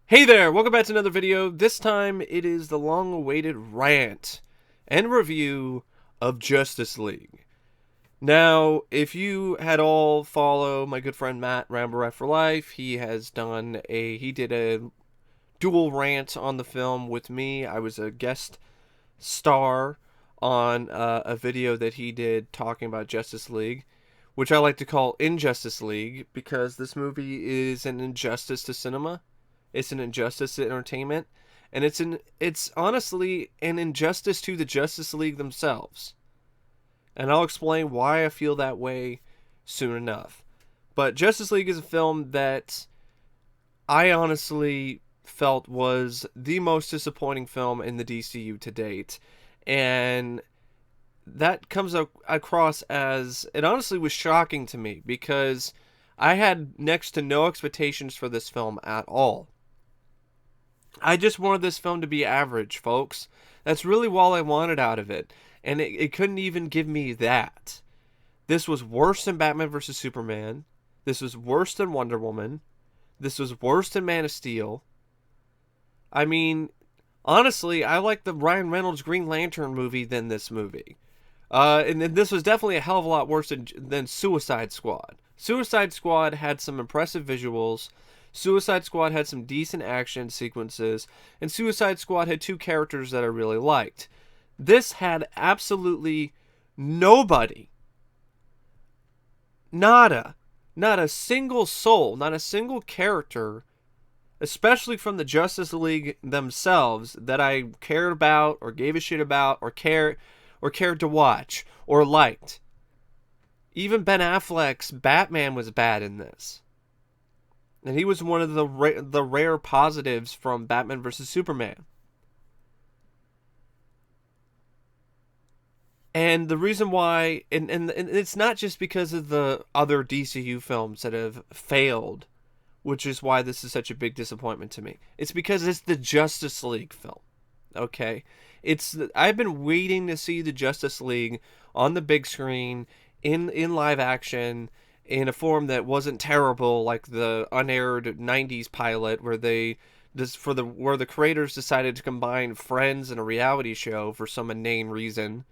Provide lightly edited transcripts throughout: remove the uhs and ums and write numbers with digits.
Hey there, welcome back to another video. This time it is the long-awaited rant and review of Justice League. Now, if you had all follow my good friend Matt, Rambo Rat for Life, he did a dual rant on the film with me. I was a guest star on a video that he did talking about Justice League, which I like to call Injustice League because this movie is an injustice to cinema. It's an injustice to entertainment, and it's honestly an injustice to the Justice League themselves. And I'll explain why I feel that way soon enough. But Justice League is a film that I honestly felt was the most disappointing film in the DCU to date. And that comes across as, it honestly was shocking to me because I had next to no expectations for this film at all. I just wanted this film to be average, folks. That's really all I wanted out of it. And it couldn't even give me that. This was worse than Batman vs. Superman. This was worse than Wonder Woman. This was worse than Man of Steel. I mean, honestly, I like the Ryan Reynolds Green Lantern movie than this movie. And this was definitely a hell of a lot worse than Suicide Squad. Suicide Squad had some impressive visuals. Suicide Squad had some decent action sequences, and Suicide Squad had two characters that I really liked. This had absolutely nobody. Nada. Not a single soul, not a single character, especially from the Justice League themselves, that I cared about or gave a shit about or cared to watch or liked. Even Ben Affleck's Batman was bad in this. And he was one of the rare positives from Batman vs. Superman. And the reason why, and it's not just because of the other DCU films that have failed, which is why this is such a big disappointment to me. It's because it's the Justice League film. Okay? I've been waiting to see the Justice League on the big screen, in live action, in a form that wasn't terrible like the unaired 90s pilot where the creators decided to combine Friends and a reality show for some inane reason,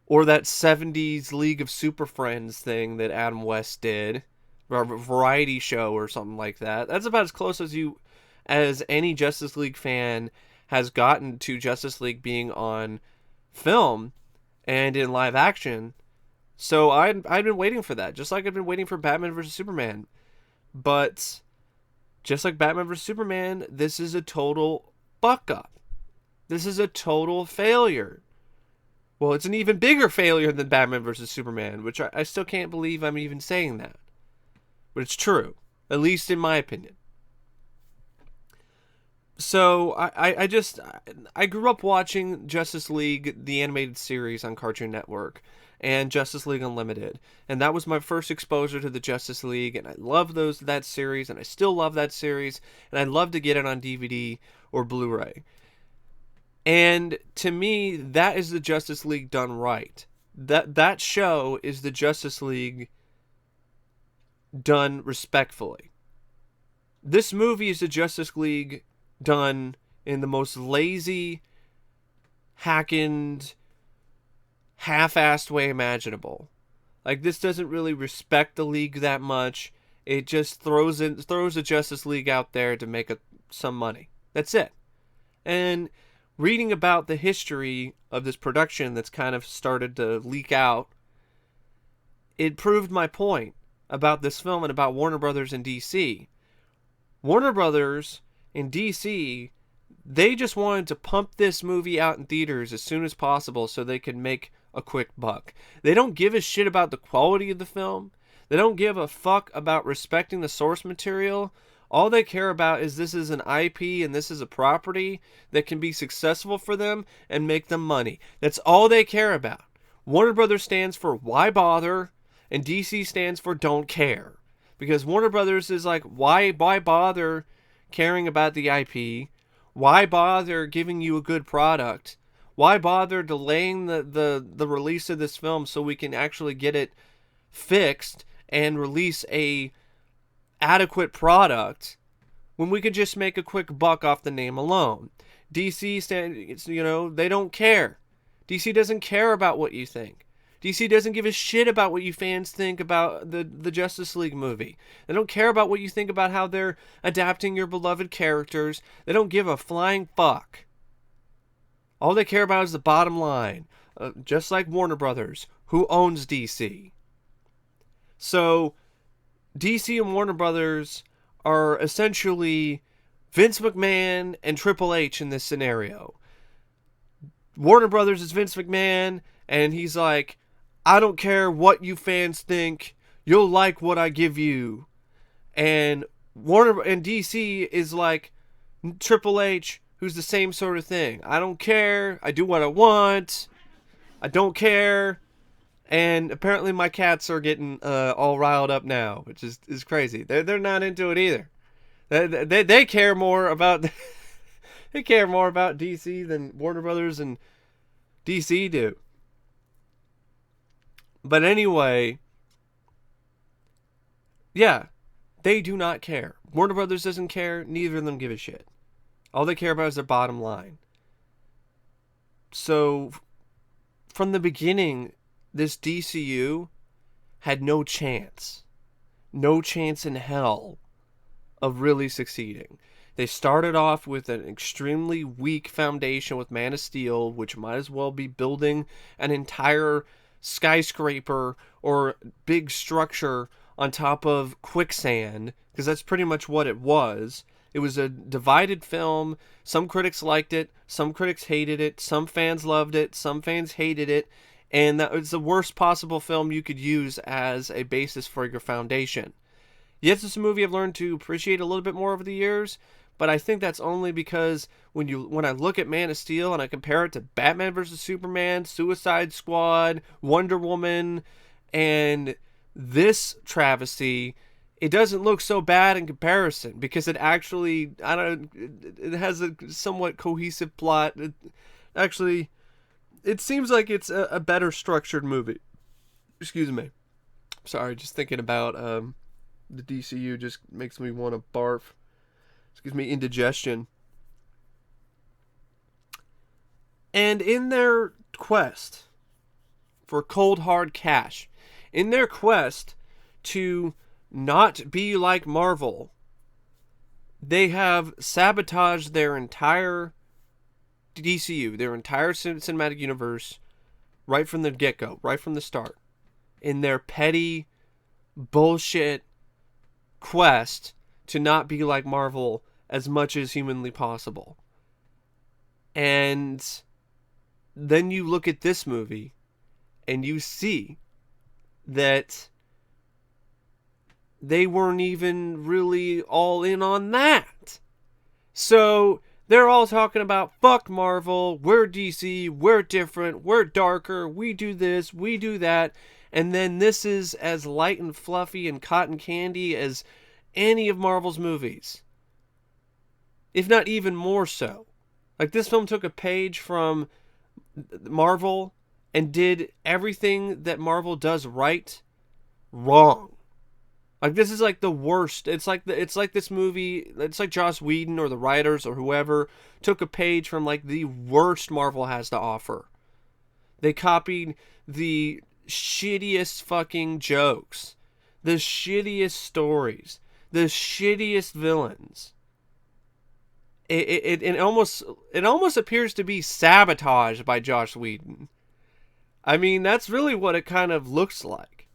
or that 70s League of Super Friends thing that Adam West did, or a variety show or something like that. That's about as close as any Justice League fan has gotten to Justice League being on film and in live action. So I'd been waiting for that, just like I've been waiting for Batman vs. Superman. But just like Batman vs. Superman, this is a total fuck up. This is a total failure. Well, it's an even bigger failure than Batman vs. Superman, which I still can't believe I'm even saying that. But it's true, at least in my opinion. So I grew up watching Justice League, the animated series on Cartoon Network, and Justice League Unlimited, and that was my first exposure to the Justice League, and I love that series, and I still love that series, and I'd love to get it on DVD or Blu-ray. And to me, that is the Justice League done right. That show is the Justice League done respectfully. This movie is the Justice League done in the most lazy, hackened, half-assed way imaginable. Like, this doesn't really respect the League that much. It just throws the Justice League out there to make some money. That's it. And reading about the history of this production that's kind of started to leak out, it proved my point about this film and about Warner Brothers and DC. Warner Brothers in DC, they just wanted to pump this movie out in theaters as soon as possible so they could make a quick buck. They don't give a shit about the quality of the film. They don't give a fuck about respecting the source material. All they care about is this is an IP and this is a property that can be successful for them and make them money. That's all they care about. Warner Brothers stands for why bother, and DC stands for don't care. Because Warner Brothers is like, why bother caring about the IP? Why bother giving you a good product? Why bother delaying the release of this film so we can actually get it fixed and release a adequate product when we could just make a quick buck off the name alone? DC, they don't care. DC doesn't care about what you think. DC doesn't give a shit about what you fans think about the Justice League movie. They don't care about what you think about how they're adapting your beloved characters. They don't give a flying fuck. All they care about is the bottom line. Just like Warner Brothers, who owns DC. So, DC and Warner Brothers are essentially Vince McMahon and Triple H in this scenario. Warner Brothers is Vince McMahon, and he's like, I don't care what you fans think, you'll like what I give you. And DC is like Triple H, who's the same sort of thing. I don't care, I do what I want, I don't care. And apparently my cats are getting all riled up now, which is crazy. They're not into it either. They care more about they care more about DC than Warner Brothers and DC do. But anyway, yeah, they do not care. Warner Brothers doesn't care. Neither of them give a shit. All they care about is their bottom line. So, from the beginning, this DCU had no chance. No chance in hell of really succeeding. They started off with an extremely weak foundation with Man of Steel, which might as well be building an entire skyscraper or big structure on top of quicksand, because that's pretty much what it was. It was a divided film. Some critics liked it, some critics hated it, some fans loved it, some fans hated it, and that was the worst possible film you could use as a basis for your foundation. Yes, it's a movie I've learned to appreciate a little bit more over the years, but I think that's only because when I look at Man of Steel and I compare it to Batman vs. Superman, Suicide Squad, Wonder Woman, and this travesty, it doesn't look so bad in comparison because it actually, it has a somewhat cohesive plot. It seems like it's a better structured movie. Excuse me. Sorry, just thinking about the DCU just makes me want to barf. Gives me indigestion. And in their quest for cold hard cash, in their quest to not be like Marvel, they have sabotaged their entire DCU, their entire cinematic universe, right from the get-go, right from the start, in their petty bullshit quest to not be like Marvel as much as humanly possible. And then you look at this movie and you see that they weren't even really all in on that. So they're all talking about fuck Marvel, we're DC, we're different, we're darker, we do this, we do that. And then this is as light and fluffy and cotton candy as any of Marvel's movies, if not even more so. Like, this film took a page from Marvel and did everything that Marvel does right wrong. Like, this is like the worst. It's like this movie, it's like Joss Whedon or the writers or whoever took a page from like the worst Marvel has to offer. They copied the shittiest fucking jokes, the shittiest stories, the shittiest villains. It almost appears to be sabotaged by Joss Whedon. I mean, that's really what it kind of looks like.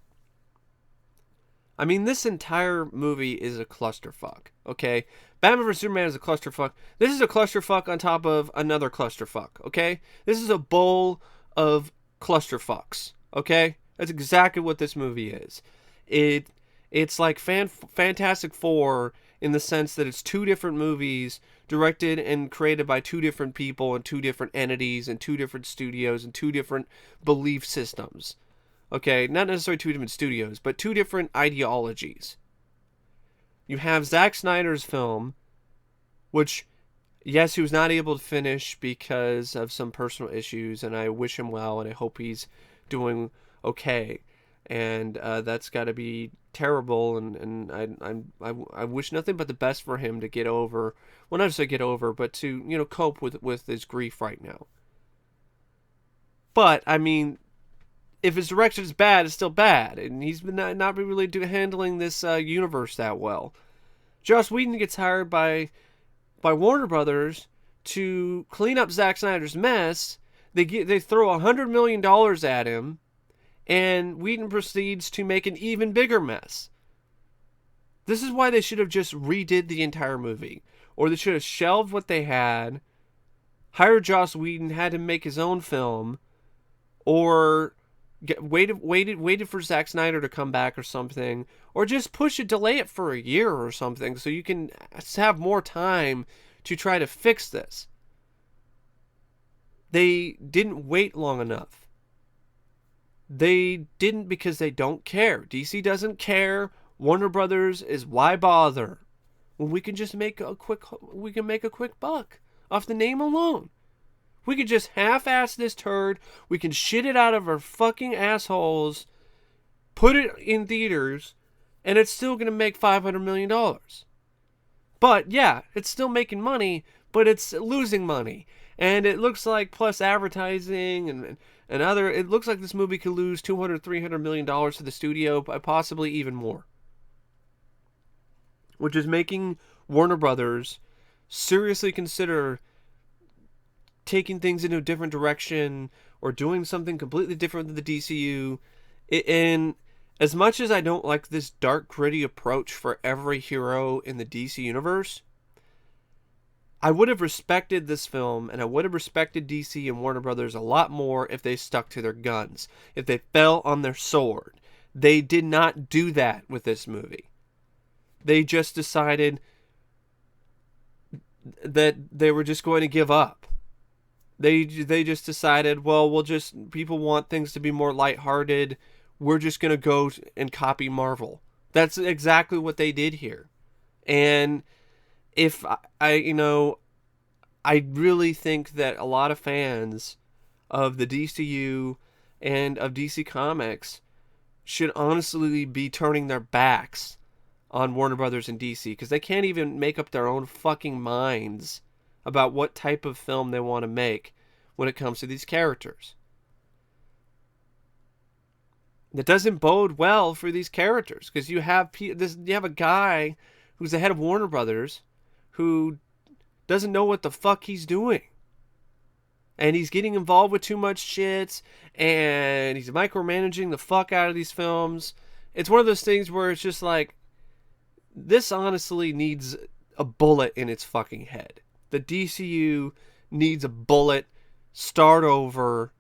I mean, this entire movie is a clusterfuck, okay? Batman vs. Superman is a clusterfuck. This is a clusterfuck on top of another clusterfuck, okay? This is a bowl of clusterfucks, okay? That's exactly what this movie is. It's like Fantastic Four in the sense that it's two different movies directed and created by two different people and two different entities and two different studios and two different belief systems. Okay, not necessarily two different studios, but two different ideologies. You have Zack Snyder's film, which, yes, he was not able to finish because of some personal issues, and I wish him well, and I hope he's doing okay. and that's got to be terrible. And I wish nothing but the best for him to get over. Well, not just to get over, but to cope with his grief right now. But I mean, if his direction is bad, it's still bad, and he's been not really handling this universe that well. Joss Whedon gets hired by Warner Brothers to clean up Zack Snyder's mess. They throw $100 million at him, and Whedon proceeds to make an even bigger mess. This is why they should have just redid the entire movie, or they should have shelved what they had, hired Joss Whedon, had him make his own film, or waited for Zack Snyder to come back or something, or just delay it for a year or something, so you can have more time to try to fix this. They didn't wait long enough. They didn't because they don't care. DC doesn't care. Warner Brothers is why bother when we can just make a quick buck off the name alone. We could just half-ass this turd. We can shit it out of our fucking assholes, put it in theaters, and it's still going to make $500 million. But, yeah, it's still making money, but it's losing money. And it looks like, plus advertising and other, it looks like this movie could lose $200-300 million to the studio, possibly even more. Which is making Warner Brothers seriously consider taking things in a different direction or doing something completely different than the DCU. And as much as I don't like this dark, gritty approach for every hero in the DC universe, I would have respected this film, and I would have respected DC and Warner Brothers a lot more if they stuck to their guns, if they fell on their sword. They did not do that with this movie. They just decided that they were just going to give up. They just decided, well, people want things to be more lighthearted. We're just going to go and copy Marvel. That's exactly what they did here. And if I really think that a lot of fans of the DCU and of DC Comics should honestly be turning their backs on Warner Brothers and DC, because they can't even make up their own fucking minds about what type of film they want to make when it comes to these characters. That doesn't bode well for these characters, because you have a guy who's the head of Warner Brothers who doesn't know what the fuck he's doing. And he's getting involved with too much shit, and he's micromanaging the fuck out of these films. It's one of those things where it's just like, this honestly needs a bullet in its fucking head. The DCU needs a bullet, start over,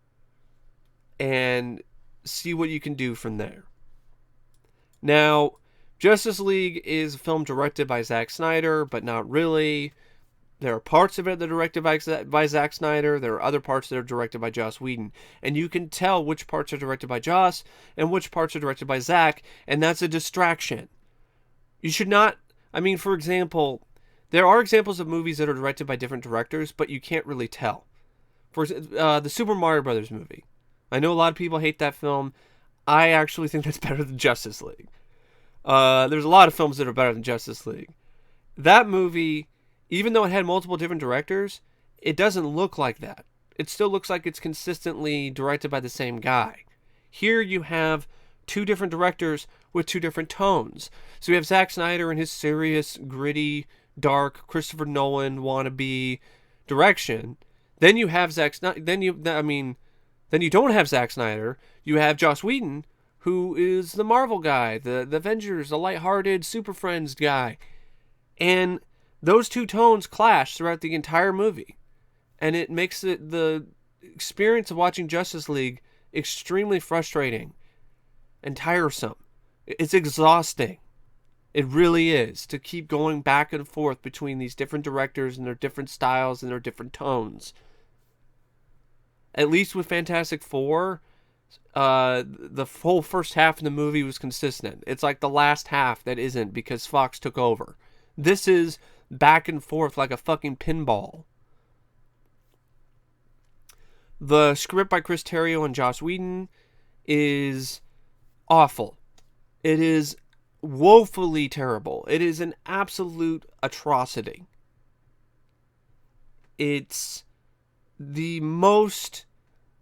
and see what you can do from there. Now, Justice League is a film directed by Zack Snyder, but not really. There are parts of it that are directed by Zack Snyder. There are other parts that are directed by Joss Whedon. And you can tell which parts are directed by Joss and which parts are directed by Zack, and that's a distraction. You should not... for example, there are examples of movies that are directed by different directors, but you can't really tell. For the Super Mario Brothers movie. I know a lot of people hate that film. I actually think that's better than Justice League. There's a lot of films that are better than Justice League. That movie, even though it had multiple different directors, it doesn't look like that. It still looks like it's consistently directed by the same guy. Here you have two different directors with two different tones. So you have Zack Snyder and his serious, gritty, dark, Christopher Nolan wannabe direction. Then you have Then you don't have Zack Snyder. You have Joss Whedon, who is the Marvel guy, the Avengers, the lighthearted Super Friends guy. And those two tones clash throughout the entire movie. And it makes the experience of watching Justice League extremely frustrating and tiresome. It's exhausting. It really is, to keep going back and forth between these different directors and their different styles and their different tones. At least with Fantastic Four, the whole first half of the movie was consistent. It's like the last half that isn't, because Fox took over. This is back and forth like a fucking pinball. The script by Chris Terrio and Joss Whedon is awful. It is woefully terrible. It is an absolute atrocity. It's the most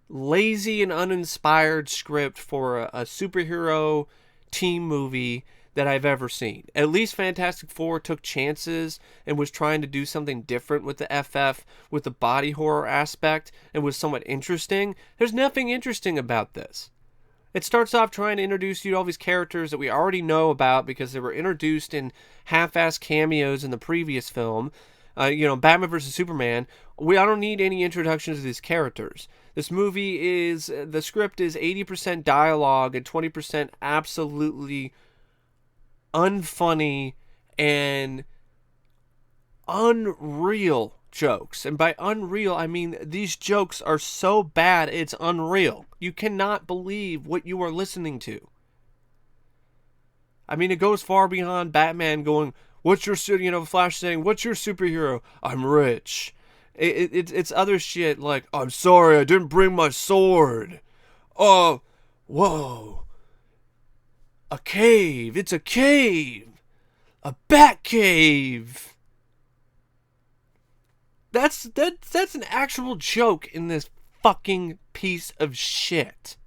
lazy and uninspired script for a superhero team movie that I've ever seen. At least Fantastic Four took chances and was trying to do something different with the FF, with the body horror aspect, and was somewhat interesting. There's nothing interesting about this. It starts off trying to introduce you to all these characters that we already know about because they were introduced in half-assed cameos in the previous film. Batman vs. Superman. I don't need any introductions to these characters. This movie is, the script is 80% dialogue and 20% absolutely unfunny and unreal jokes. And by unreal, I mean these jokes are so bad it's unreal. You cannot believe what you are listening to. I mean, it goes far beyond Batman going, what's your, Flash saying, what's your superhero? I'm rich. It's other shit like, I'm sorry, I didn't bring my sword. Oh, whoa. A cave. It's a cave. A bat cave. That's an actual joke in this fucking piece of shit.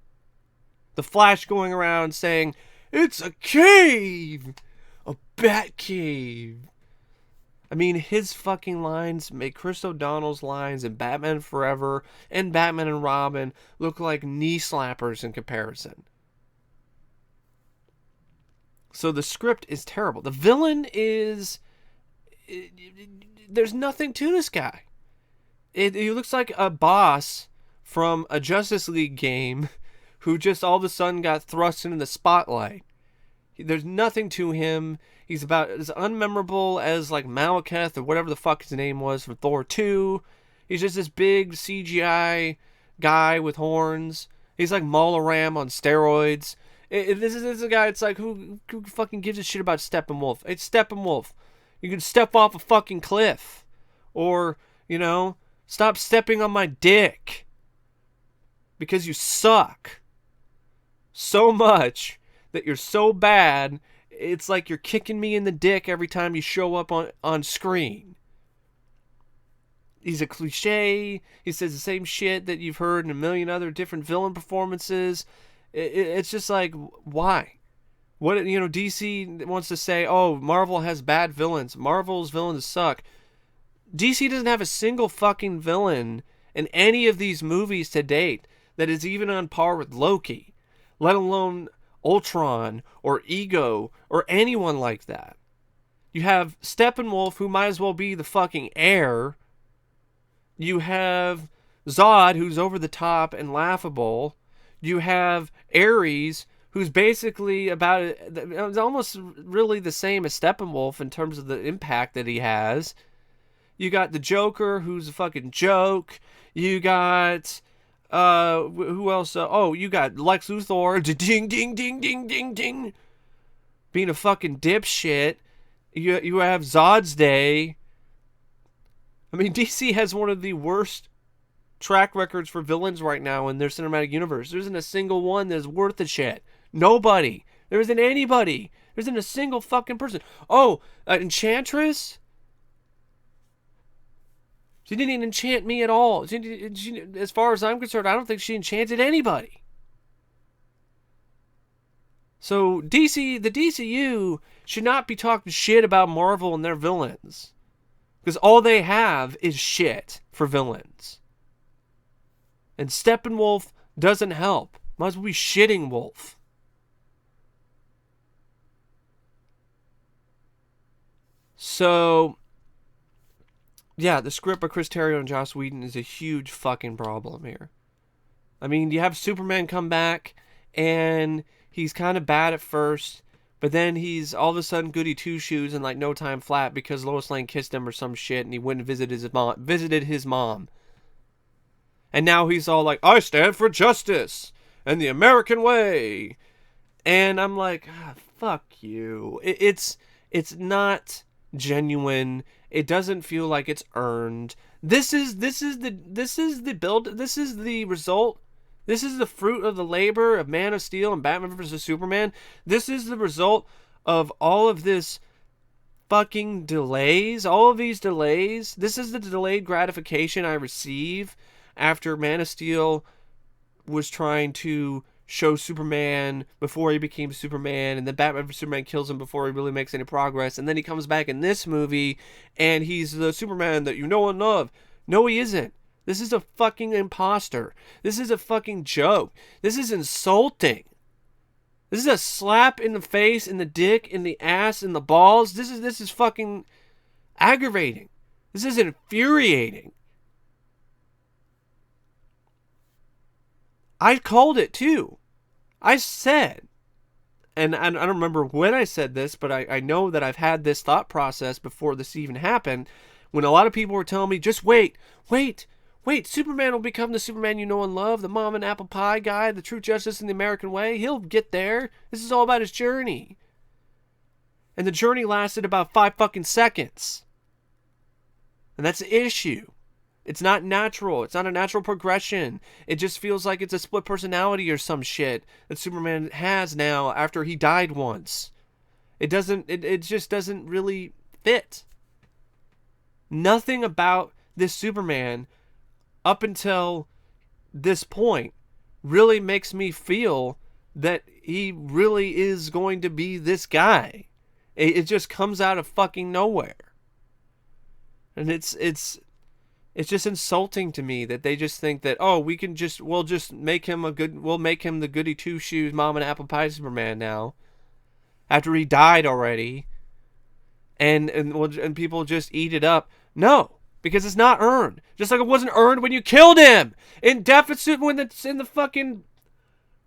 The Flash going around saying, it's a cave. A bat cave. I mean, his fucking lines make Chris O'Donnell's lines in Batman Forever and Batman and Robin look like knee slappers in comparison. So the script is terrible. The villain is... there's nothing to this guy. He looks like a boss from a Justice League game who just all of a sudden got thrust into the spotlight. There's nothing to him. He's about as unmemorable as like Malekith or whatever the fuck his name was from Thor 2. He's just this big CGI guy with horns. He's like Molaram on steroids. This is a guy, it's like, who fucking gives a shit about Steppenwolf? It's Steppenwolf. You can step off a fucking cliff. Or, stop stepping on my dick. Because you suck. So much that you're so bad, it's like you're kicking me in the dick every time you show up on screen. He's a cliche. He says the same shit that you've heard in a million other different villain performances. It's just like, why? What, DC wants to say, oh, Marvel has bad villains. Marvel's villains suck. DC doesn't have a single fucking villain in any of these movies to date that is even on par with Loki, let alone Ultron or Ego or anyone like that. You have Steppenwolf, who might as well be the fucking heir. You have Zod, who's over the top and laughable. You have Ares, who's basically it's almost really the same as Steppenwolf in terms of the impact that he has. You got the Joker, who's a fucking joke. You got, who else? You got Lex Luthor, ding, ding, ding, ding, ding, ding, being a fucking dipshit. You have Zod's Day. I mean, DC has one of the worst track records for villains right now in their cinematic universe. There isn't a single one that's worth a shit. Nobody. There isn't anybody. There isn't a single fucking person. Oh, Enchantress? She didn't even enchant me at all. She, as far as I'm concerned, I don't think she enchanted anybody. So the DCU should not be talking shit about Marvel and their villains. Because all they have is shit for villains. And Steppenwolf doesn't help. Might as well be shitting Wolf. So, yeah, the script by Chris Terrio and Joss Whedon is a huge fucking problem here. I mean, you have Superman come back, and he's kind of bad at first, but then he's all of a sudden goody two-shoes in like no time flat because Lois Lane kissed him or some shit, and he went and visited his mom. And now he's all like, I stand for justice and the American way. And I'm like, fuck you. It's not genuine. It doesn't feel like it's earned. This is the result This is the fruit of the labor of Man of Steel and Batman vs. Superman. This is the result of all of this fucking delays. All of these delays. This is the delayed gratification I receive after Man of Steel was trying to show Superman before he became Superman, and then Batman vs. Superman kills him before he really makes any progress, and then he comes back in this movie, and he's the Superman that you know and love. No, he isn't. This is a fucking imposter. This is a fucking joke. This is insulting. This is a slap in the face, in the dick, in the ass, in the balls. This is fucking aggravating. This is infuriating. I called it too. I said, and I don't remember when I said this, but I know that I've had this thought process before this even happened, when a lot of people were telling me, just wait, Superman will become the Superman you know and love, the mom and apple pie guy, the true justice in the American way. He'll get there. This is all about his journey. And the journey lasted about 5 fucking seconds. And that's the issue. It's not natural. It's not a natural progression. It just feels like it's a split personality or some shit that Superman has now after he died once. It just doesn't really fit. Nothing about this Superman up until this point really makes me feel that he really is going to be this guy. It just comes out of fucking nowhere. And it's just insulting to me that they just think that, oh, we'll make him the goody two shoes mom and apple pie Superman now, after he died already, and people just eat it up. No, because it's not earned. Just like it wasn't earned when you killed him in Deficit, when it's in the fucking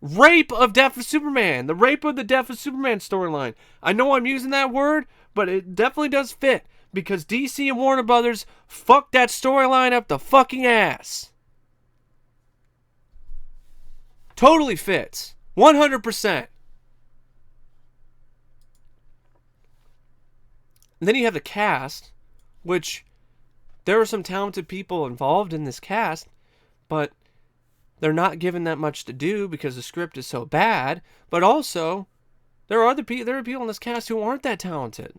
rape of Death of Superman, the rape of the Death of Superman storyline. I know I'm using that word, but it definitely does fit. Because DC and Warner Brothers fucked that storyline up the fucking ass. Totally fits. 100%. And then you have the cast, which there are some talented people involved in this cast, but they're not given that much to do because the script is so bad. But also, there are people in this cast who aren't that talented.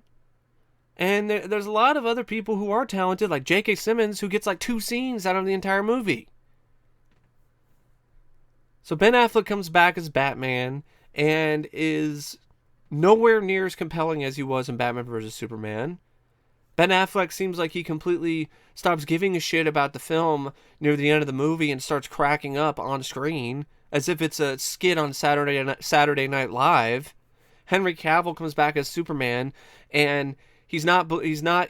And there's a lot of other people who are talented, like J.K. Simmons, who gets like 2 scenes out of the entire movie. So Ben Affleck comes back as Batman and is nowhere near as compelling as he was in Batman vs. Superman. Ben Affleck seems like he completely stops giving a shit about the film near the end of the movie and starts cracking up on screen as if it's a skit on Saturday Night Live. Henry Cavill comes back as Superman, and he can't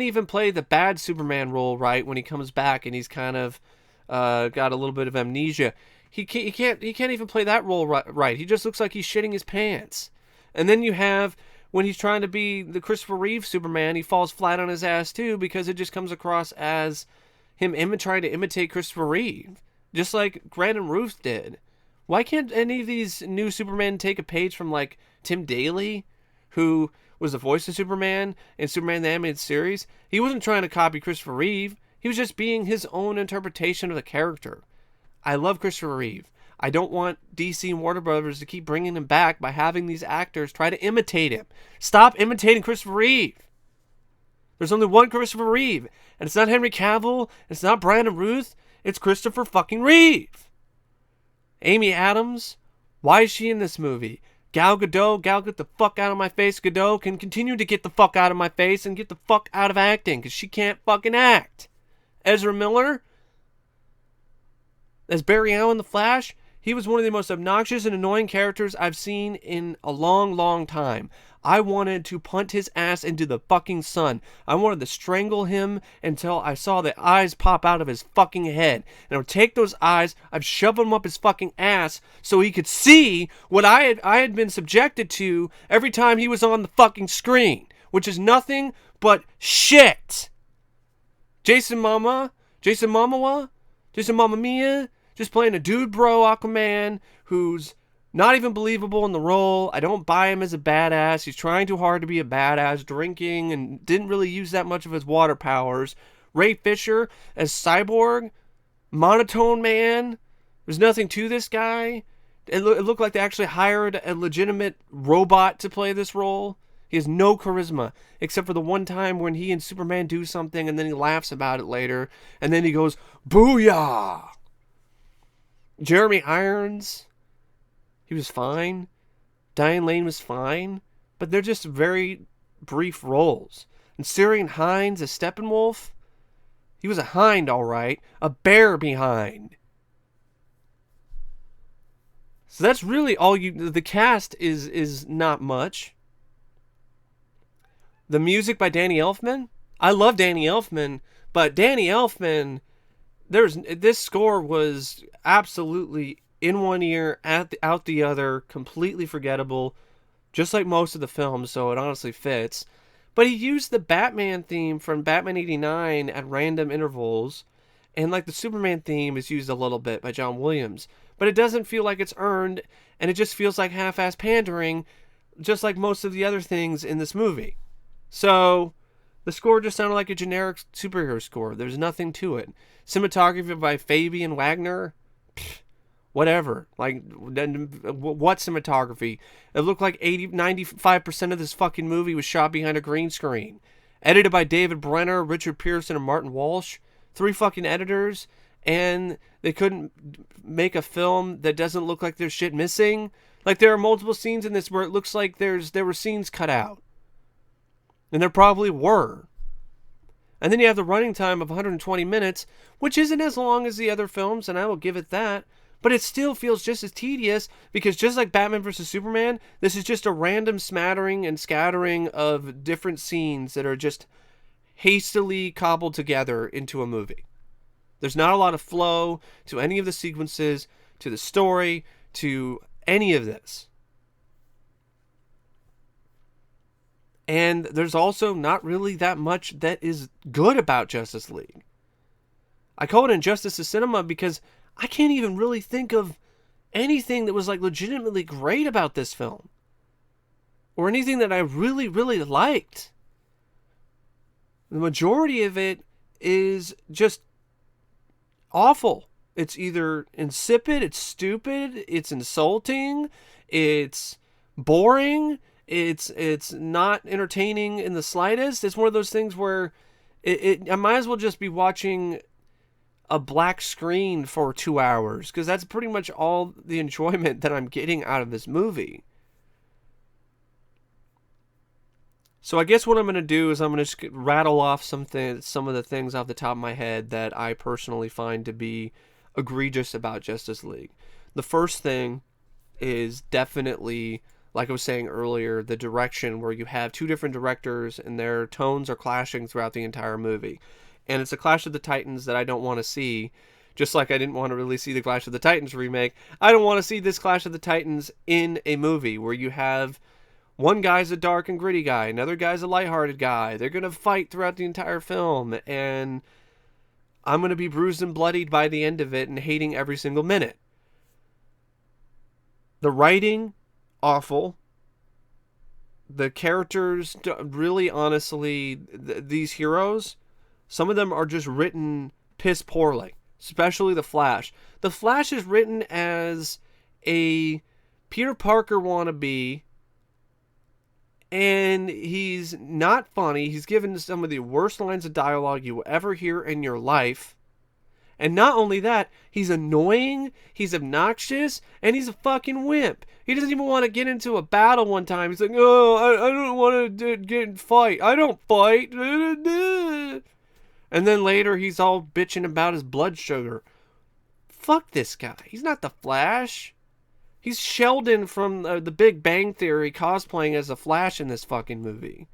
even play the bad Superman role right when he comes back and he's kind of got a little bit of amnesia. He can't even play that role right. He just looks like he's shitting his pants. And then you have, when he's trying to be the Christopher Reeve Superman, he falls flat on his ass too, because it just comes across as him trying to imitate Christopher Reeve, just like Brandon Routh did. Why can't any of these new Supermen take a page from like Tim Daly, who was the voice of Superman in Superman the Animated Series? He wasn't trying to copy Christopher Reeve. He was just being his own interpretation of the character. I love Christopher Reeve. I don't want DC and Warner Brothers to keep bringing him back by having these actors try to imitate him. Stop imitating Christopher Reeve. There's only one Christopher Reeve, and it's not Henry Cavill, it's not Brandon Routh, it's Christopher fucking Reeve. Amy Adams, why is she in this movie? Gal, get the fuck out of my face. Gadot can continue to get the fuck out of my face and get the fuck out of acting, because she can't fucking act. Ezra Miller, as Barry Allen the Flash, he was one of the most obnoxious and annoying characters I've seen in a long, long time. I wanted to punt his ass into the fucking sun. I wanted to strangle him until I saw the eyes pop out of his fucking head. And I would take those eyes, I'd shove them up his fucking ass so he could see what I had been subjected to every time he was on the fucking screen, which is nothing but shit. Jason Momoa, just playing a dude bro Aquaman who's not even believable in the role. I don't buy him as a badass. He's trying too hard to be a badass, drinking, and didn't really use that much of his water powers. Ray Fisher as Cyborg, monotone man, There's nothing to this guy. It looked like they actually hired a legitimate robot to play this role. He has no charisma, except for the one time when he and Superman do something and then he laughs about it later. And then he goes, "Booyah!" Jeremy Irons, he was fine. Diane Lane was fine. But they're just very brief roles. And Ciarán Hinds as Steppenwolf, he was a hind, all right. A bear behind. So that's really all the cast is not much. The music by Danny Elfman. I love Danny Elfman, but Danny Elfman, this score was absolutely in one ear, out the other, completely forgettable, just like most of the film, so it honestly fits. But he used the Batman theme from Batman 89 at random intervals, and like the Superman theme is used a little bit by John Williams. But it doesn't feel like it's earned, and it just feels like half-ass pandering, just like most of the other things in this movie. So, the score just sounded like a generic superhero score. There's nothing to it. Cinematography by Fabian Wagner? Pfft, whatever. Like, what cinematography? It looked like 95% of this fucking movie was shot behind a green screen. Edited by David Brenner, Richard Pearson, and Martin Walsh. 3 fucking editors. And they couldn't make a film that doesn't look like there's shit missing. Like, there are multiple scenes in this where it looks like there were scenes cut out. And there probably were. And then you have the running time of 120 minutes, which isn't as long as the other films, and I will give it that. But it still feels just as tedious, because just like Batman vs. Superman, this is just a random smattering and scattering of different scenes that are just hastily cobbled together into a movie. There's not a lot of flow to any of the sequences, to the story, to any of this. And there's also not really that much that is good about Justice League. I call it Injustice to Cinema because I can't even really think of anything that was like legitimately great about this film. Or anything that I really, really liked. The majority of it is just awful. It's either insipid, it's stupid, it's insulting, it's boring, it's not entertaining in the slightest. It's one of those things where I might as well just be watching a black screen for 2 hours, because that's pretty much all the enjoyment that I'm getting out of this movie. So I guess what I'm going to do is I'm going to just rattle off some of the things off the top of my head that I personally find to be egregious about Justice League. The first thing is definitely, like I was saying earlier, the direction, where you have 2 different directors and their tones are clashing throughout the entire movie. And it's a Clash of the Titans that I don't want to see. Just like I didn't want to really see the Clash of the Titans remake, I don't want to see this Clash of the Titans in a movie where you have one guy's a dark and gritty guy, another guy's a lighthearted guy. They're going to fight throughout the entire film, and I'm going to be bruised and bloodied by the end of it and hating every single minute. The writing, awful. The characters, really honestly, these heroes, some of them are just written piss poorly, especially the Flash. The Flash is written as a Peter Parker wannabe, and he's not funny. He's given some of the worst lines of dialogue you will ever hear in your life. And not only that, he's annoying, he's obnoxious, and he's a fucking wimp. He doesn't even want to get into a battle one time. He's like, oh, I don't want to get in fight. I don't fight. And then later he's all bitching about his blood sugar. Fuck this guy. He's not the Flash. He's Sheldon from the Big Bang Theory cosplaying as the Flash in this fucking movie.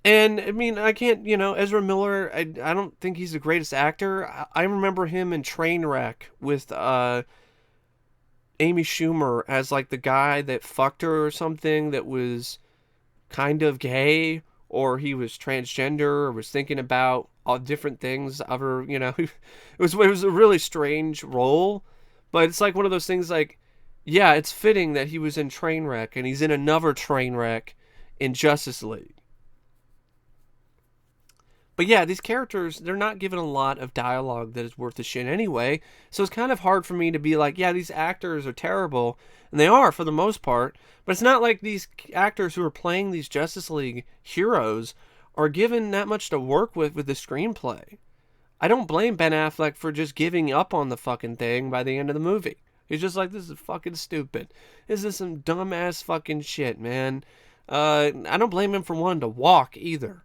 And, I mean, I can't, Ezra Miller, I don't think he's the greatest actor. I remember him in Trainwreck with Amy Schumer as, like, the guy that fucked her or something that was kind of gay, or he was transgender, or was thinking about all different things. It was a really strange role, but it's like one of those things like, yeah, it's fitting that he was in Trainwreck, and he's in another Trainwreck in Justice League. But yeah, these characters, they're not given a lot of dialogue that is worth a shit anyway. So it's kind of hard for me to be like, yeah, these actors are terrible. And they are for the most part. But it's not like these actors who are playing these Justice League heroes are given that much to work with the screenplay. I don't blame Ben Affleck for just giving up on the fucking thing by the end of the movie. He's just like, this is fucking stupid. This is some dumbass fucking shit, man. I don't blame him for wanting to walk either.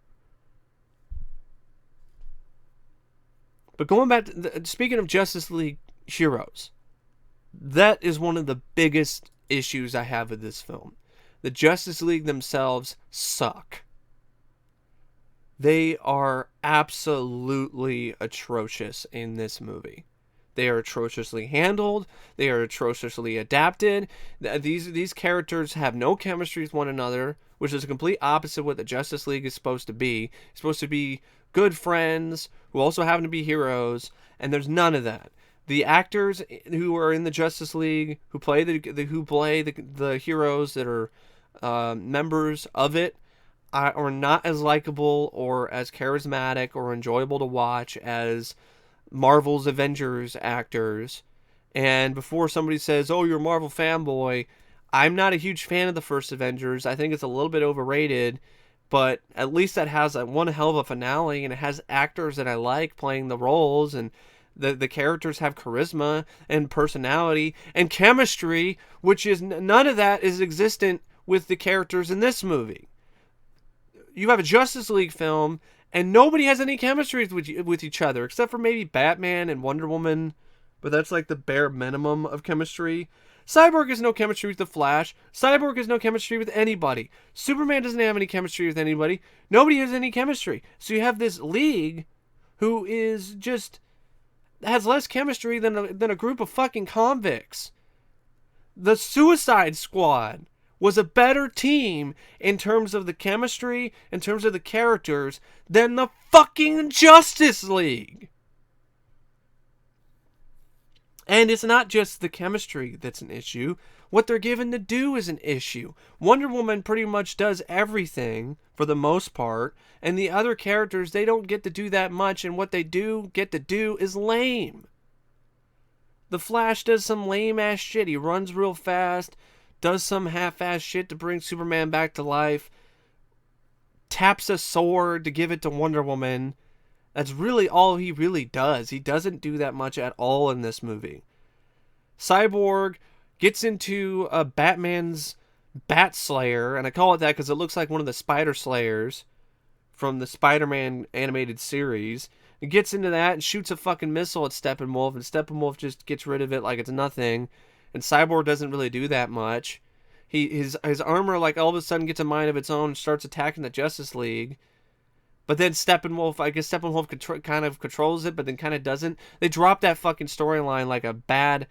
But going back to speaking of Justice League heroes, that is one of the biggest issues I have with this film. The Justice League themselves suck. They are absolutely atrocious in this movie. They are atrociously handled. They are atrociously adapted. These characters have no chemistry with one another, which is a complete opposite of what the Justice League is supposed to be. It's supposed to be good friends who also happen to be heroes, and there's none of that. The actors who are in the Justice League, who play the heroes that are members of it, are not as likable or as charismatic or enjoyable to watch as Marvel's Avengers actors. And before somebody says, oh, you're a Marvel fanboy, I'm not a huge fan of the first Avengers. I think it's a little bit overrated, but at least that has one hell of a finale, and it has actors that I like playing the roles, and the characters have charisma and personality and chemistry, which is none of that is existent with the characters in this movie. You have a Justice League film, and nobody has any chemistry with each other, except for maybe Batman and Wonder Woman, but that's like the bare minimum of chemistry. Cyborg has no chemistry with the Flash. Cyborg has no chemistry with anybody. Superman doesn't have any chemistry with anybody. Nobody has any chemistry. So you have this league who is just has less chemistry than a group of fucking convicts. The Suicide Squad was a better team in terms of the chemistry, in terms of the characters, than the fucking Justice League. And it's not just the chemistry that's an issue. What they're given to do is an issue. Wonder Woman pretty much does everything, for the most part, and the other characters, they don't get to do that much, and what they do get to do is lame. The Flash does some lame-ass shit. He runs real fast, does some half-ass shit to bring Superman back to life, taps a sword to give it to Wonder Woman. That's really all he really does. He doesn't do that much at all in this movie. Cyborg gets into Batman's Bat Slayer, and I call it that because it looks like one of the Spider Slayers from the Spider-Man animated series. He gets into that and shoots a fucking missile at Steppenwolf, and Steppenwolf just gets rid of it like it's nothing. And Cyborg doesn't really do that much. His armor, like, all of a sudden gets a mind of its own and starts attacking the Justice League. But then Steppenwolf kind of controls it, but then kind of doesn't. They drop that fucking storyline like a bad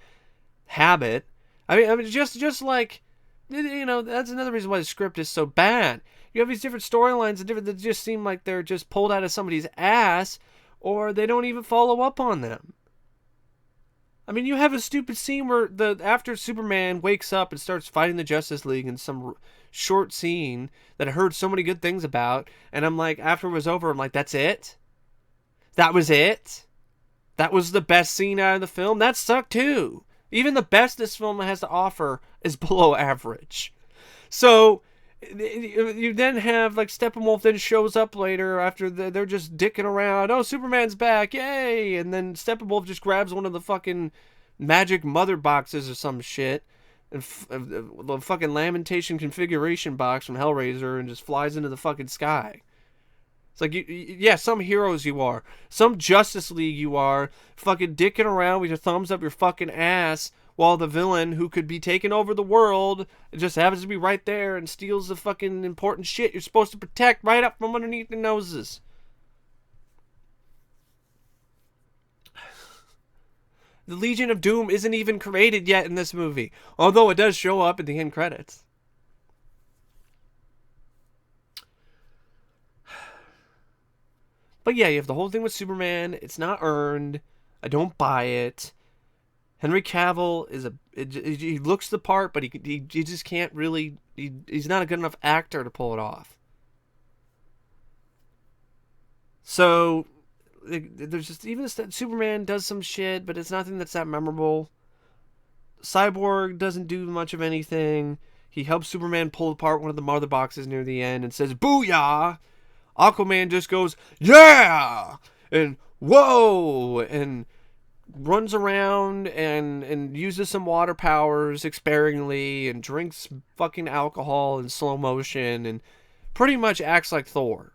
habit. I mean, just like, you know, that's another reason why the script is so bad. You have these different storylines that just seem like they're just pulled out of somebody's ass, or they don't even follow up on them. I mean, you have a stupid scene where after Superman wakes up and starts fighting the Justice League in some short scene that I heard so many good things about, and I'm like, after it was over, I'm like, that's it? That was it? That was the best scene out of the film? That sucked too. Even the best this film has to offer is below average. So you then have, like, Steppenwolf then shows up later after they're just dicking around. Oh, Superman's back, yay! And then Steppenwolf just grabs one of the fucking magic mother boxes or some shit, and the fucking Lamentation configuration box from Hellraiser, and just flies into the fucking sky. It's like, yeah, some heroes you are. Some Justice League you are, fucking dicking around with your thumbs up your fucking ass, while the villain who could be taking over the world just happens to be right there and steals the fucking important shit you're supposed to protect right up from underneath their noses. The Legion of Doom isn't even created yet in this movie, although it does show up in the end credits. But yeah, you have the whole thing with Superman. It's not earned. I don't buy it. Henry Cavill he looks the part, but he just can't really. He's not a good enough actor to pull it off. So there's just even Superman does some shit, but it's nothing that's that memorable. Cyborg doesn't do much of anything. He helps Superman pull apart one of the mother boxes near the end and says, "Booyah!" Aquaman just goes, "Yeah!" and "Whoa!" and runs around and uses some water powers sparingly and drinks fucking alcohol in slow motion and pretty much acts like Thor.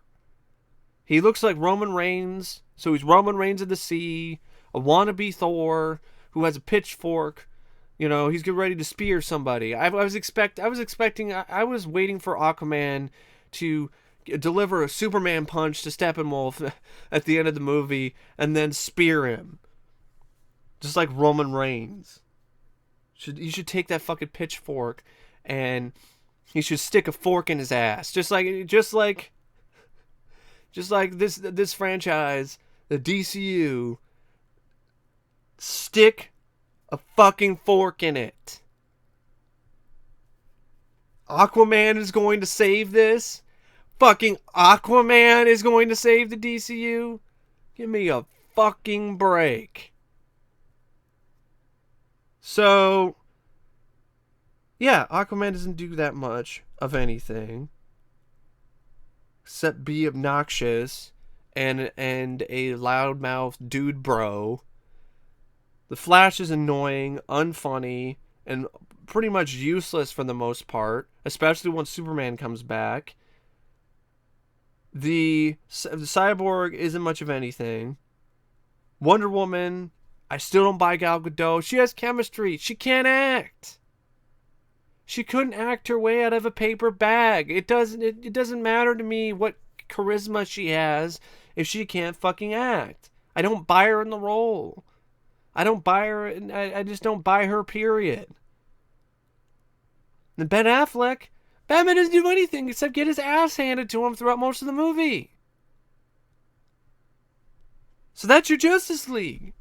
He looks like Roman Reigns, so he's Roman Reigns of the sea, a wannabe Thor who has a pitchfork. You know, he's getting ready to spear somebody. I was waiting for Aquaman to deliver a Superman punch to Steppenwolf at the end of the movie and then spear him. Just like Roman Reigns. You should take that fucking pitchfork and he should stick a fork in his ass. Just like this franchise, the DCU, stick a fucking fork in it. Aquaman is going to save this. Fucking Aquaman is going to save the DCU. Give me a fucking break. So, yeah, Aquaman doesn't do that much of anything. Except be obnoxious and a loudmouth dude bro. The Flash is annoying, unfunny, and pretty much useless for the most part, especially once Superman comes back. The Cyborg isn't much of anything. Wonder Woman, I still don't buy Gal Gadot. She has chemistry. She can't act. She couldn't act her way out of a paper bag. It doesn't matter to me what charisma she has if she can't fucking act. I don't buy her in the role. I don't buy her. I just don't buy her, period. And Ben Affleck, Batman doesn't do anything except get his ass handed to him throughout most of the movie. So that's your Justice League.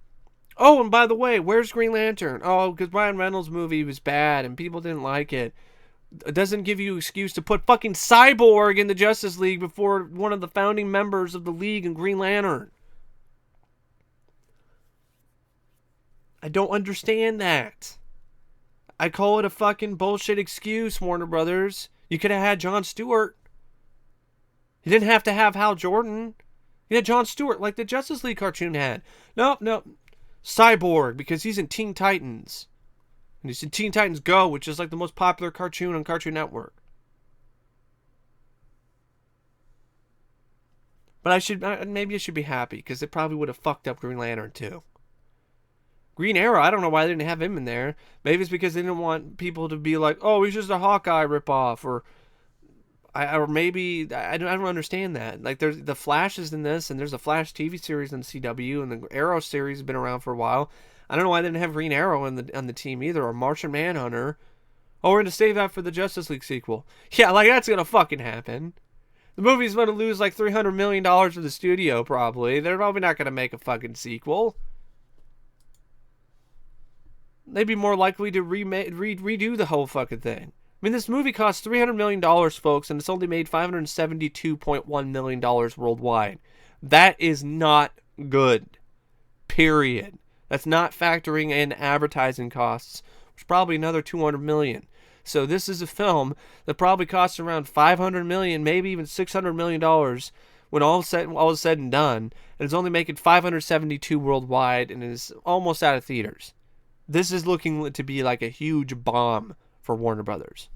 Oh, and by the way, where's Green Lantern? Oh, because Ryan Reynolds' movie was bad and people didn't like it. It doesn't give you an excuse to put fucking Cyborg in the Justice League before one of the founding members of the League and Green Lantern. I don't understand that. I call it a fucking bullshit excuse, Warner Brothers. You could have had Jon Stewart. You didn't have to have Hal Jordan. You had Jon Stewart like the Justice League cartoon had. Nope. Cyborg, because he's in Teen Titans. And he's in Teen Titans Go, which is like the most popular cartoon on Cartoon Network. But maybe I should be happy, because it probably would have fucked up Green Lantern too. Green Arrow, I don't know why they didn't have him in there. Maybe it's because they didn't want people to be like, oh, he's just a Hawkeye ripoff, or maybe I don't understand that. Like, there's the Flash is in this, and there's a Flash TV series on CW, and the Arrow series has been around for a while. I don't know why they didn't have Green Arrow on the team either, or Martian Manhunter. Oh, we're gonna save that for the Justice League sequel. Yeah, like that's gonna fucking happen. The movie's gonna lose like $300 million to the studio, probably. They're probably not gonna make a fucking sequel. They'd be more likely to redo the whole fucking thing. I mean, this movie cost $300 million, folks, and it's only made $572.1 million worldwide. That is not good. Period. That's not factoring in advertising costs, which is probably another $200 million. So this is a film that probably costs around $500 million, maybe even $600 million when all is said and done, and it's only making $572 worldwide and is almost out of theaters. This is looking to be like a huge bomb for Warner Brothers.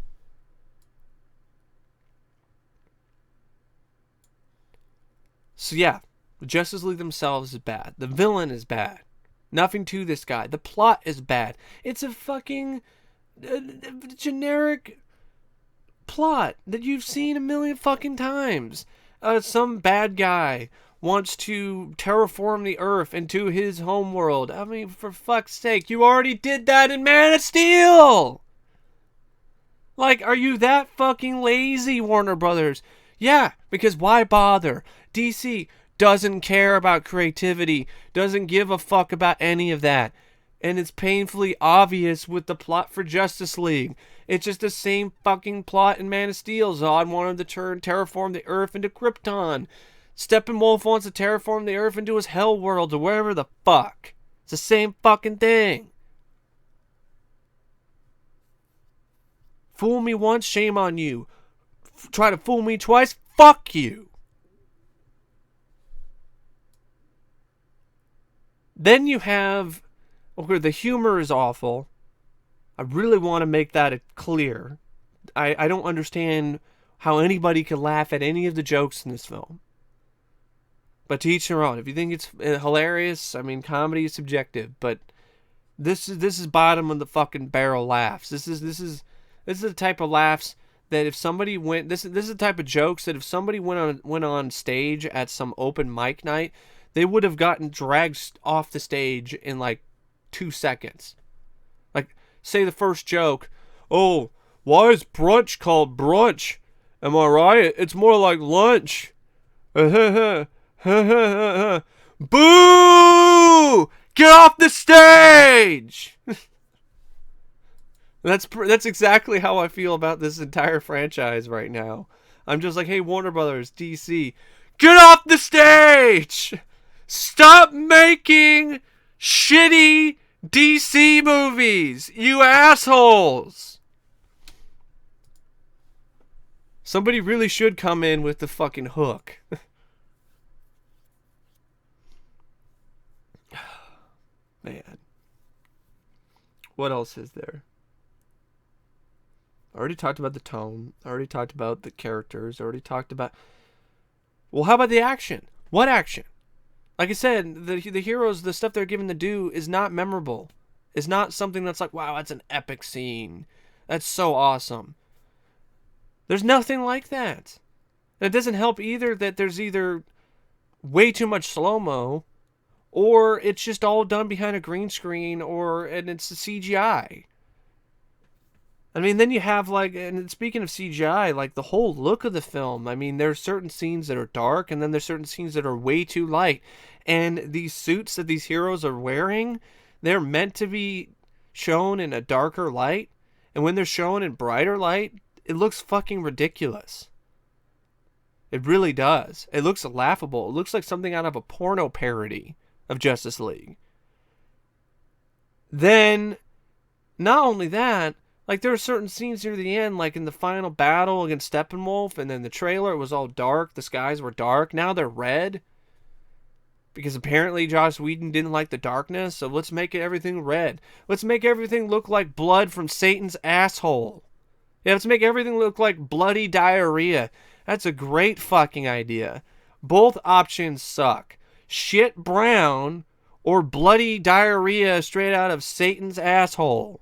So yeah, the Justice League themselves is bad. The villain is bad. Nothing to this guy. The plot is bad. It's a fucking generic plot that you've seen a million fucking times. Some bad guy wants to terraform the Earth into his homeworld. I mean, for fuck's sake, you already did that in Man of Steel! Like, are you that fucking lazy, Warner Brothers? Yeah, because why bother? DC doesn't care about creativity, doesn't give a fuck about any of that. And it's painfully obvious with the plot for Justice League. It's just the same fucking plot in Man of Steel. Zod wanted to terraform the Earth into Krypton. Steppenwolf wants to terraform the Earth into his hell world or wherever the fuck. It's the same fucking thing. Fool me once, shame on you. Try to fool me twice, fuck you. Then you have, okay, the humor is awful. I really want to make that clear. I don't understand how anybody could laugh at any of the jokes in this film. But to each their own. If you think it's hilarious, I mean, comedy is subjective. But this is bottom of the fucking barrel laughs. This is the type of laughs that if somebody went, this is the type of jokes that if somebody went on stage at some open mic night, they would have gotten dragged off the stage in like 2 seconds. Like, say the first joke, oh, why is brunch called brunch? Am I right? It's more like lunch. Boo! Get off the stage! That's exactly how I feel about this entire franchise right now. I'm just like, hey, Warner Brothers, DC, get off the stage! Stop making shitty DC movies, you assholes! Somebody really should come in with the fucking hook. Man. What else is there? I already talked about the tone. I already talked about the characters. I already talked about... Well, how about the action? What action? Like I said, the heroes, the stuff they're given to do is not memorable. It's not something that's like, wow, that's an epic scene. That's so awesome. There's nothing like that. And it doesn't help either that there's either way too much slow-mo or it's just all done behind a green screen and it's a CGI. I mean, then you have like, and speaking of CGI, like the whole look of the film, I mean, there's certain scenes that are dark and then there's certain scenes that are way too light. And these suits that these heroes are wearing, they're meant to be shown in a darker light. And when they're shown in brighter light, it looks fucking ridiculous. It really does. It looks laughable. It looks like something out of a porno parody of Justice League. Then, not only that, like there are certain scenes near the end, like in the final battle against Steppenwolf, and then the trailer, it was all dark. The skies were dark. Now they're red. Because apparently Joss Whedon didn't like the darkness, so let's make everything red. Let's make everything look like blood from Satan's asshole. Yeah, let's make everything look like bloody diarrhea. That's a great fucking idea. Both options suck. Shit brown or bloody diarrhea straight out of Satan's asshole.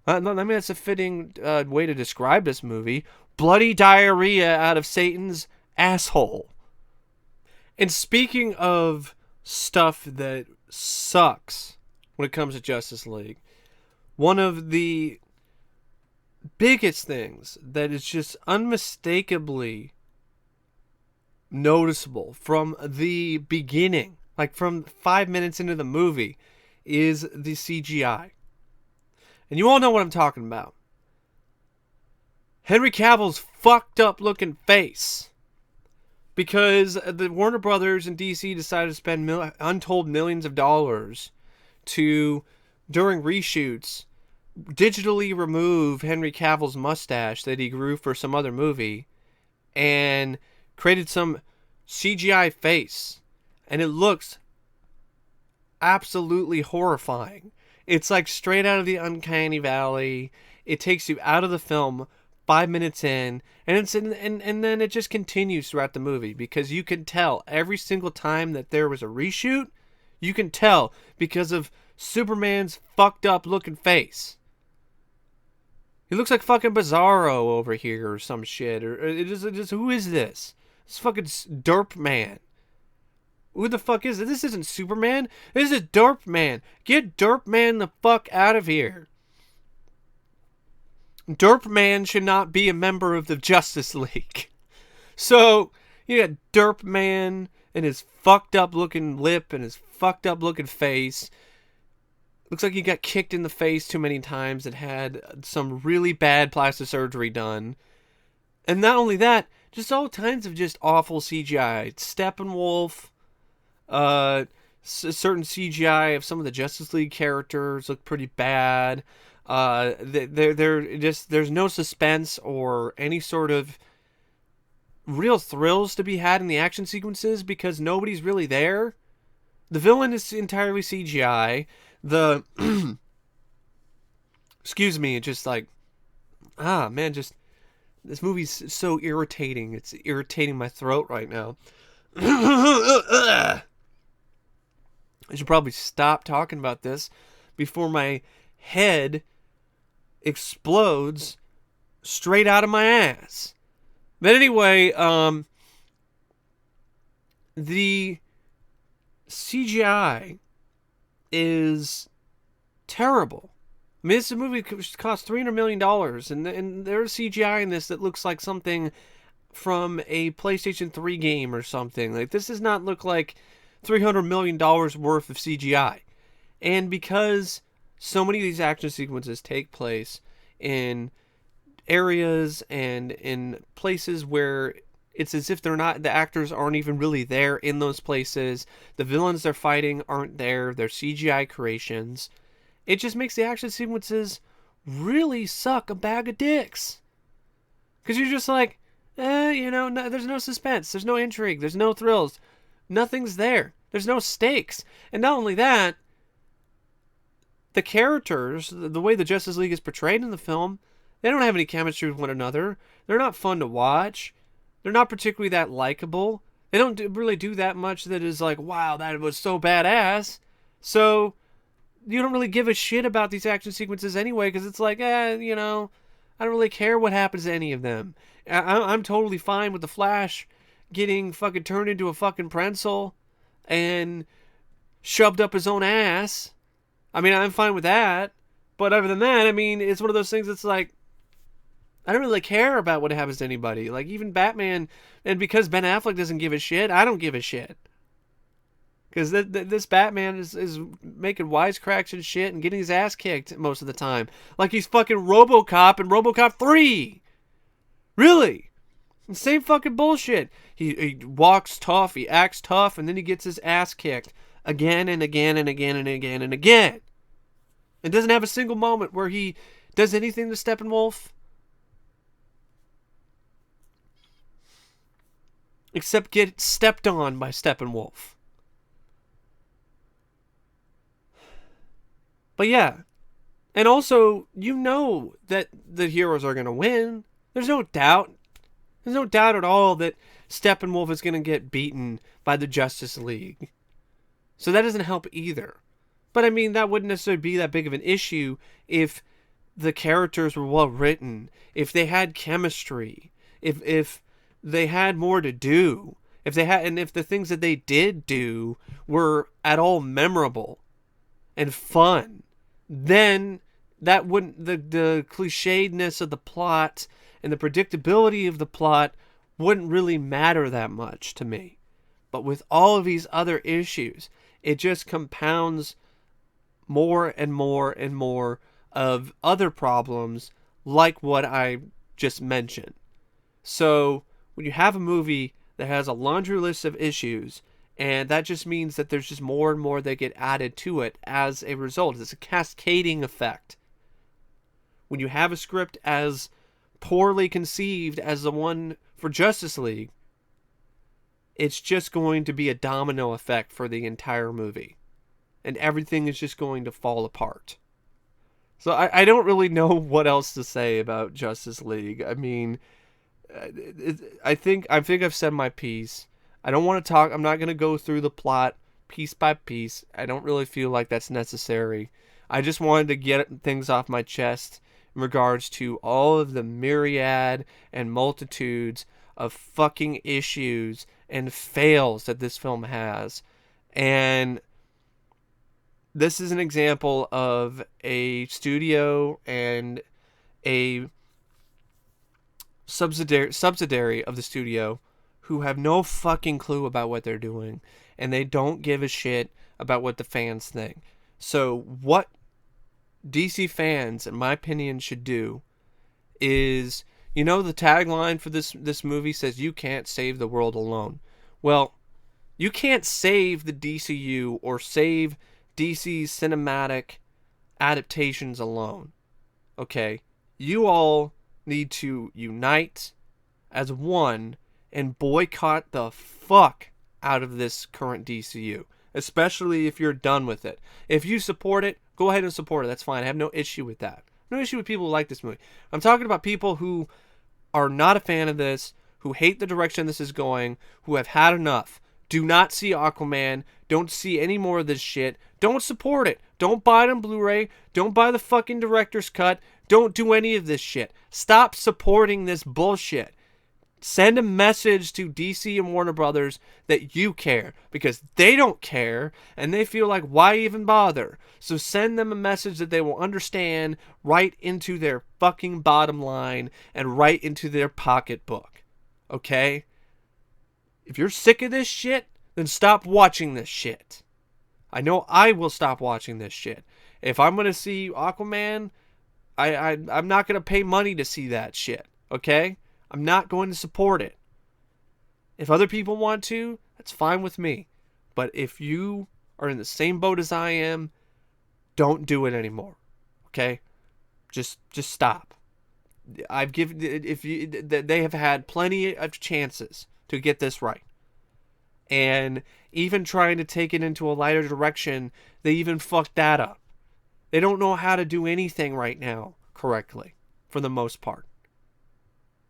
I mean, that's a fitting way to describe this movie. Bloody diarrhea out of Satan's asshole. And speaking of stuff that sucks when it comes to Justice League, one of the biggest things that is just unmistakably noticeable from the beginning, like from 5 minutes into the movie, is the CGI. And you all know what I'm talking about. Henry Cavill's fucked up looking face. Because the Warner Brothers and DC decided to spend untold millions of dollars to, during reshoots, digitally remove Henry Cavill's mustache that he grew for some other movie and created some CGI face. And it looks absolutely horrifying. It's like straight out of the Uncanny Valley. It takes you out of the film 5 minutes in, and then it just continues throughout the movie because you can tell every single time that there was a reshoot, you can tell because of Superman's fucked up looking face. He looks like fucking Bizarro over here or some shit. Or it just who is this? This fucking Derp Man. Who the fuck is it? This isn't Superman. This is Derp Man. Get Derp Man the fuck out of here. Derp Man should not be a member of the Justice League. So, you got Derp Man and his fucked up looking lip and his fucked up looking face. Looks like he got kicked in the face too many times and had some really bad plastic surgery done. And not only that, Just all kinds of just awful CGI. Steppenwolf, certain CGI of some of the Justice League characters look pretty bad. They're just, there's no suspense or any sort of real thrills to be had in the action sequences because nobody's really there. The villain is entirely CGI. The excuse me, just like, man, just this movie's so irritating. It's irritating my throat right now. I should probably stop talking about this before my head explodes straight out of my ass. But anyway, the CGI is terrible. I mean, this movie cost $300 million, and there's CGI in this that looks like something from a PlayStation 3 game or something. Like, this does not look like $300 million worth of CGI. And because so many of these action sequences take place in areas and in places where it's as if they're not, the actors aren't even really there in those places. The villains they're fighting aren't there. They're CGI creations. It just makes the action sequences really suck a bag of dicks. Because you're just like, no, there's no suspense. There's no intrigue. There's no thrills. Nothing's there. There's no stakes. And not only that, the characters, the way the Justice League is portrayed in the film, they don't have any chemistry with one another. They're not fun to watch. They're not particularly that likable. They don't really do that much that is like, wow, that was so badass. So you don't really give a shit about these action sequences anyway, because it's like, I don't really care what happens to any of them. I'm totally fine with the Flash getting fucking turned into a fucking pretzel and shoved up his own ass. I mean, I'm fine with that. But other than that, I mean, it's one of those things that's like, I don't really care about what happens to anybody. Like, even Batman, and because Ben Affleck doesn't give a shit, I don't give a shit. Because this Batman is making wisecracks and shit and getting his ass kicked most of the time. Like he's fucking RoboCop in RoboCop 3. Really? Same fucking bullshit. He walks tough, he acts tough, and then he gets his ass kicked. Again and again and again and again and again. And doesn't have a single moment where he does anything to Steppenwolf. Except get stepped on by Steppenwolf. But yeah. And also, you know that the heroes are going to win. There's no doubt. There's no doubt at all that Steppenwolf is going to get beaten by the Justice League. So that doesn't help either. But I mean, that wouldn't necessarily be that big of an issue if the characters were well written, if they had chemistry, if they had more to do, if the things that they did do were at all memorable and fun, then that wouldn't, the clichédness of the plot and the predictability of the plot wouldn't really matter that much to me. But with all of these other issues, it just compounds more and more and more of other problems like what I just mentioned. So when you have a movie that has a laundry list of issues, and that just means that there's just more and more that get added to it as a result. It's a cascading effect. When you have a script as poorly conceived as the one for Justice League, it's just going to be a domino effect for the entire movie. And everything is just going to fall apart. So I don't really know what else to say about Justice League. I mean, I think I've said my piece. I don't want to talk. I'm not going to go through the plot piece by piece. I don't really feel like that's necessary. I just wanted to get things off my chest in regards to all of the myriad and multitudes of fucking issues and fails that this film has. And this is an example of a studio and a subsidiary of the studio who have no fucking clue about what they're doing, and they don't give a shit about what the fans think. So what DC fans, in my opinion, should do is You know, the tagline for this movie says, "You can't save the world alone." Well, you can't save the DCU or save DC's cinematic adaptations alone. Okay? You all need to unite as one and boycott the fuck out of this current DCU, especially if you're done with it. If you support it, go ahead and support it. That's fine. I have no issue with that. No issue with people who like this movie. I'm talking about people who are not a fan of this, who hate the direction this is going, who have had enough. Do not see Aquaman. Don't see any more of this shit. Don't support it. Don't buy it on Blu-ray. Don't buy the fucking director's cut. Don't do any of this shit. Stop supporting this bullshit. Send a message to DC and Warner Brothers that you care, because they don't care and they feel like, why even bother? So send them a message that they will understand right into their fucking bottom line and right into their pocketbook. Okay? If you're sick of this shit, then stop watching this shit. I know I will stop watching this shit. If I'm going to see Aquaman, I'm not going to pay money to see that shit. Okay? I'm not going to support it. If other people want to, that's fine with me. But if you are in the same boat as I am, don't do it anymore. Okay? Just stop. They have had plenty of chances to get this right. And even trying to take it into a lighter direction, they even fucked that up. They don't know how to do anything right now correctly, for the most part.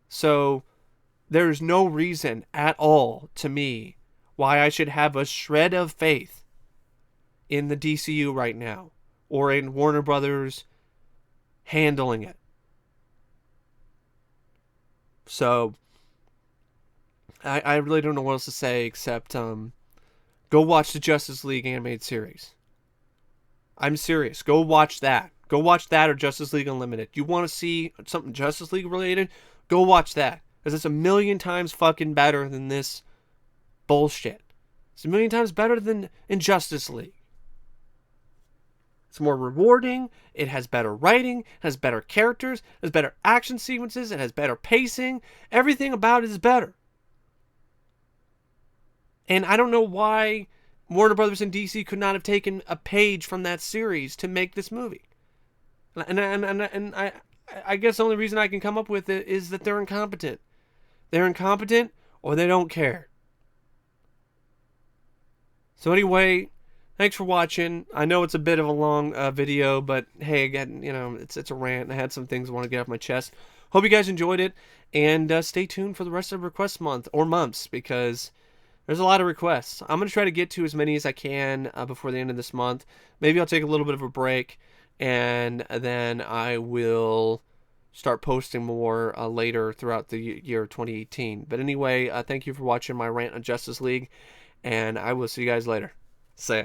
So, there's no reason at all, to me, why I should have a shred of faith in the DCU right now, or in Warner Brothers handling it. So, I really don't know what else to say except, go watch the Justice League animated series. I'm serious. Go watch that. Go watch that or Justice League Unlimited. You want to see something Justice League related? Go watch that. Because it's a million times fucking better than this bullshit. It's a million times better than Injustice League. It's more rewarding. It has better writing. It has better characters. It has better action sequences. It has better pacing. Everything about it is better. And I don't know why Warner Brothers and DC could not have taken a page from that series to make this movie. And I guess the only reason I can come up with it is that they're incompetent. They're incompetent or they don't care. So anyway, thanks for watching. I know it's a bit of a long video, but hey, again, it's a rant. I had some things I want to get off my chest. Hope you guys enjoyed it, and stay tuned for the rest of request month or months, because there's a lot of requests. I'm going to try to get to as many as I can before the end of this month. Maybe I'll take a little bit of a break, and then I will start posting more later throughout the year 2018. But anyway, thank you for watching my rant on Justice League, and I will see you guys later. See ya.